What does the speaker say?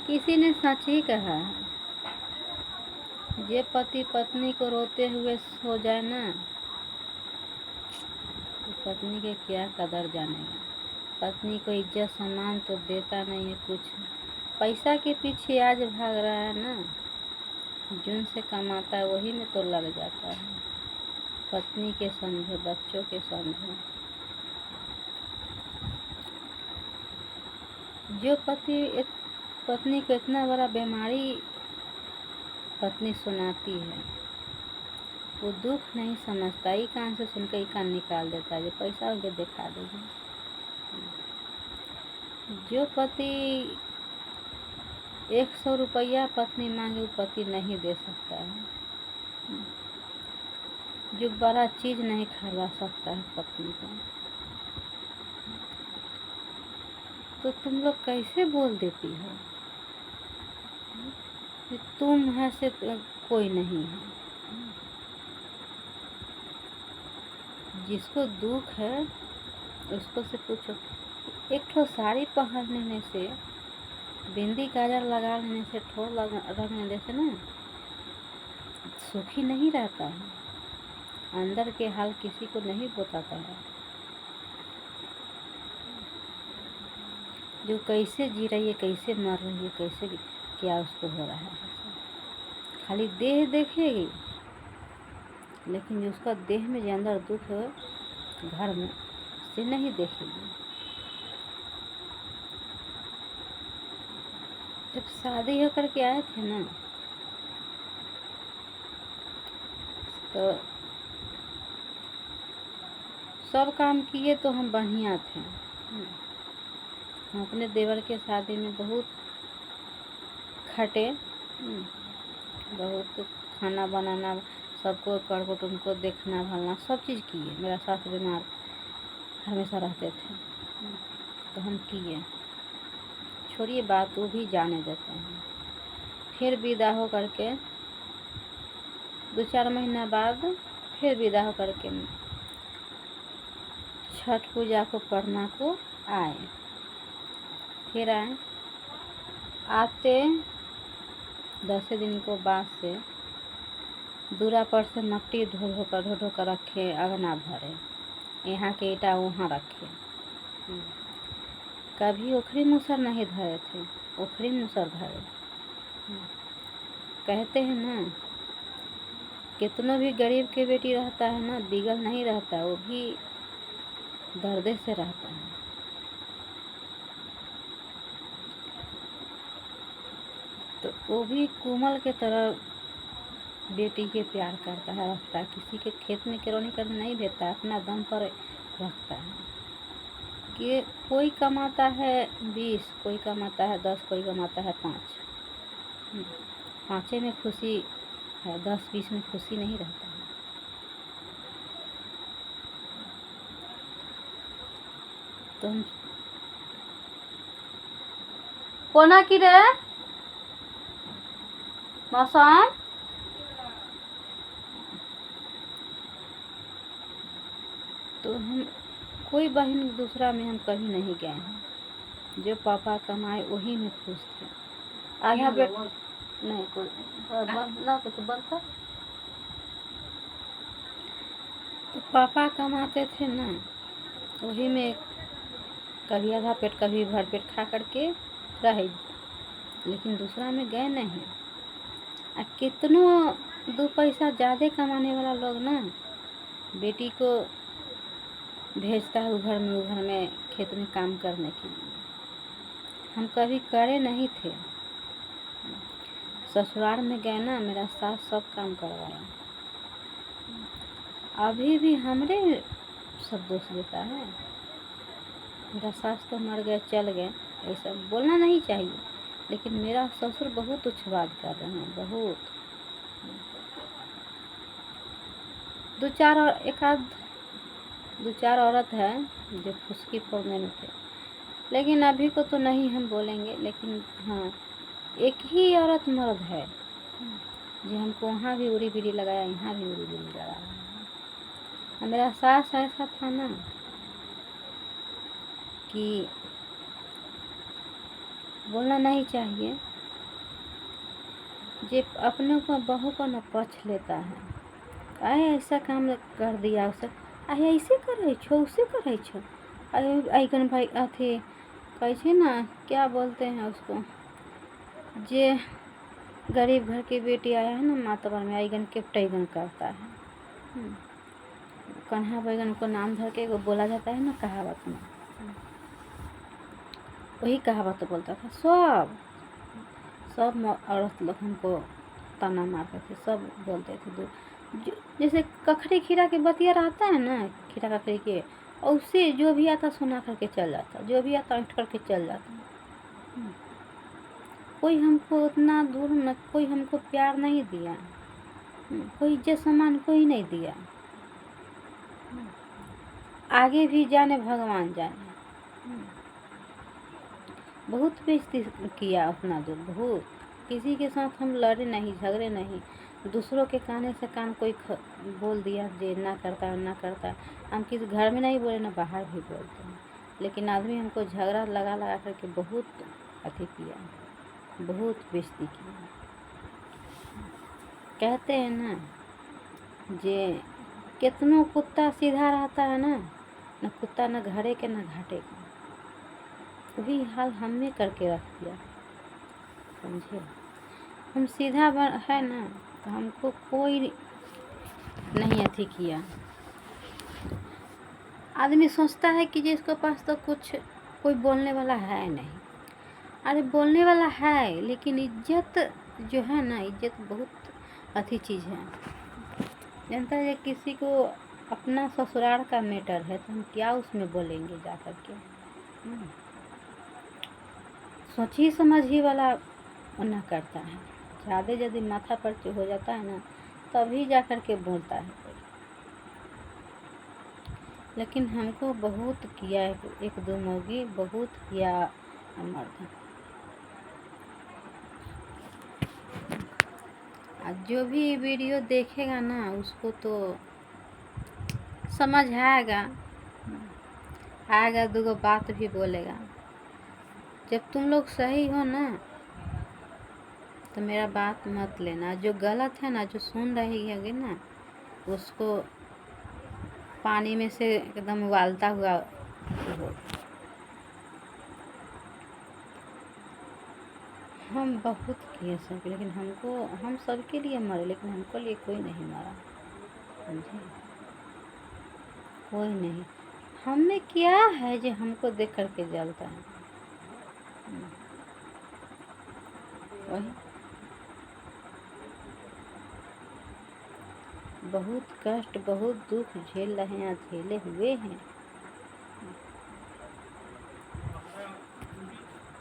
किसी ने सच ही कहा है, जे पति पत्नी को रोते हुए सो जाए ना, तो पत्नी के क्या कदर जानेगा। पत्नी को इज्जत सम्मान तो देता नहीं है कुछ, पैसा के पीछे आज भाग रहा है ना, जुन से कमाता है वही में तो लग जाता है। पत्नी के समझो, बच्चों के समझो। जो पत्नी को इतना बड़ा बीमारी पत्नी सुनाती है, वो दुख नहीं समझता, ही कान से सुनकर ही कान निकाल देता है, जो पैसा उनके दिखा देगी। जो पति 100 रुपया पत्नी मांगे वो पति नहीं दे सकता है। जो बड़ा चीज नहीं खरीदा सकता है पत्नी को, तो तुम लोग कैसे बोल देती हो कि तुम है से कोई नहीं है। जिसको दुख है उसको से पूछो। एक ठो साड़ी पहन लेने से, बिंदी काजल लगा लेने से, ठोर रख लेने से ना सुखी नहीं रहता है। अंदर के हाल किसी को नहीं बताता है। जो कैसे जी रही है, कैसे मर रही है, कैसे क्या उसको हो रहा है, खाली देह देखेगी, लेकिन उसका देह में जो अंदर दुख है घर में से नहीं देखेगी। जब शादी होकर के आए थे ना, तो सब काम किए तो हम बढ़िया थे। हम अपने देवर के शादी में बहुत खटे, बहुत खाना बनाना, सबको कर कुटुम्ब को देखना भालना, सब चीज़ किए। मेरा सास बीमार हमेशा रहते थे, तो हम किए। छोड़िए बात, वो भी जाने देते हैं। फिर विदा हो करके 2-4 महीना बाद फिर विदा हो करके छठ पूजा को पढ़ना को आए। फिर आए, आते 10 दिन को बाद से दूरा पर से मट्टी ढो ढो कर रखे, अगना भरे, यहाँ के ईटा वहाँ रखे। कभी ओखरी मूसर नहीं धरे थे, ओखरी मूसर धरे। कहते हैं ना, कितनों भी गरीब के बेटी रहता है ना, बिगल नहीं रहता, वो भी दर्द से रहता है। तो वो भी कोमल के तरह बेटी के प्यार करता है, रखता है। किसी के खेत में किरौनी करने नहीं भेजता, अपना दम पर रखता है। कि कोई कमाता है 20, कोई कमाता है 10, कोई कमाता है 5। 5 में खुशी है, 10-20 में खुशी नहीं रहता है। तो हम कोना की रे मौसम, तो हम कोई बहन दूसरा में हम कभी नहीं गए हैं। जो पापा कमाए वही में खुश थे। आधा बेट नहीं कोई ना कुछ बनता, तो पापा कमाते थे ना, वही में कभी आधा पेट कभी भर पेट खा करके रहे, लेकिन दूसरा में गए नहीं। कितनों 2 पैसा ज़्यादा कमाने वाला लोग ना बेटी को भेजता है घर में खेत में काम करने के लिए। हम कभी करे नहीं थे। ससुराल में गए ना, मेरा सास सब काम करवाया। अभी भी हमरे सब दोष देता है। मेरा सास तो मर गए, चल गए, ऐसा बोलना नहीं चाहिए, लेकिन मेरा ससुर बहुत उच्छवाद कर रहे हैं, बहुत। 2-4 औरत है जो फुसकी फोड़ने में थे, लेकिन अभी को तो नहीं हम बोलेंगे। लेकिन हाँ, एक ही औरत मर्द है जो हमको वहाँ भी उड़ी बिड़ी लगाया, यहाँ भी उड़ी बिड़ी लगाया। मेरा सास ऐसा था ना कि बोलना नहीं चाहिए, जे अपने को बहू को न पछ लेता है, आए ऐसा काम कर दिया उसे, आए ऐसे करे छो, उसे करे छो, आइगन भाई अथी कैसे ना क्या बोलते हैं उसको, जे गरीब घर की बेटी आया है ना मातबर में, आइगन के टैगन करता है। कन्हा बैगन को नाम धर के वो बोला जाता है ना कहावत में, वही कहावत बोलता था। सब औरत लोग हमको ताना मारते थे, सब बोलते थे जैसे कखरी खीरा के बतिया रहता है ना, खीरा कखरी के, और उससे जो भी आता सुना करके चल जाता, जो भी आता उठ करके चल जाता। कोई हमको उतना दूर न, कोई हमको प्यार नहीं दिया, कोई इज्जत सम्मान कोई नहीं दिया। आगे भी जाने भगवान जाने, बहुत बेइज्जती किया उतना दूर, बहुत। किसी के साथ हम लड़े नहीं, झगड़े नहीं, दूसरों के कहने से कान कोई बोल दिया जे ना करता। हम किसी घर में नहीं बोले ना बाहर भी बोलते हैं, लेकिन आदमी हमको झगड़ा लगा करके बहुत अति किया, बहुत बेइज्जती किया। कहते हैं ना जे कितनों कुत्ता सीधा रहता है ना, न कुत्ता न घरे के न घाटे के, वही हाल हमने करके रख दिया, समझे। हम सीधा है ना तो हमको कोई नहीं अथी किया। आदमी सोचता है कि जिसके पास तो कुछ कोई बोलने वाला है नहीं, अरे बोलने वाला है, लेकिन इज्जत जो है ना, इज्जत बहुत अच्छी चीज़ है। जनता है किसी को अपना ससुराल का मैटर है तो हम क्या उसमें बोलेंगे जा कर के। सोची समझी वाला ना करता है, ज़्यादा यदि माथा पर हो जाता है ना तभी जा कर के बोलता है कोई। लेकिन हमको बहुत किया, एक दो मौगी बहुत किया मर्द। जो भी वीडियो देखेगा ना उसको तो समझ आएगा, दूगो बात भी बोलेगा। जब तुम लोग सही हो ना तो मेरा बात मत लेना, जो गलत है ना, जो सुन रही है ना, उसको पानी में से एकदम उबालता हुआ हो। हम बहुत किए सब, लेकिन हम सबके लिए मरे, लेकिन हमको लिए कोई नहीं मरा, समझे। कोई नहीं, हमें क्या है जो हमको देख करके जलता है। वही बहुत कष्ट बहुत दुख झेल रहे हैं, झेले हुए हैं।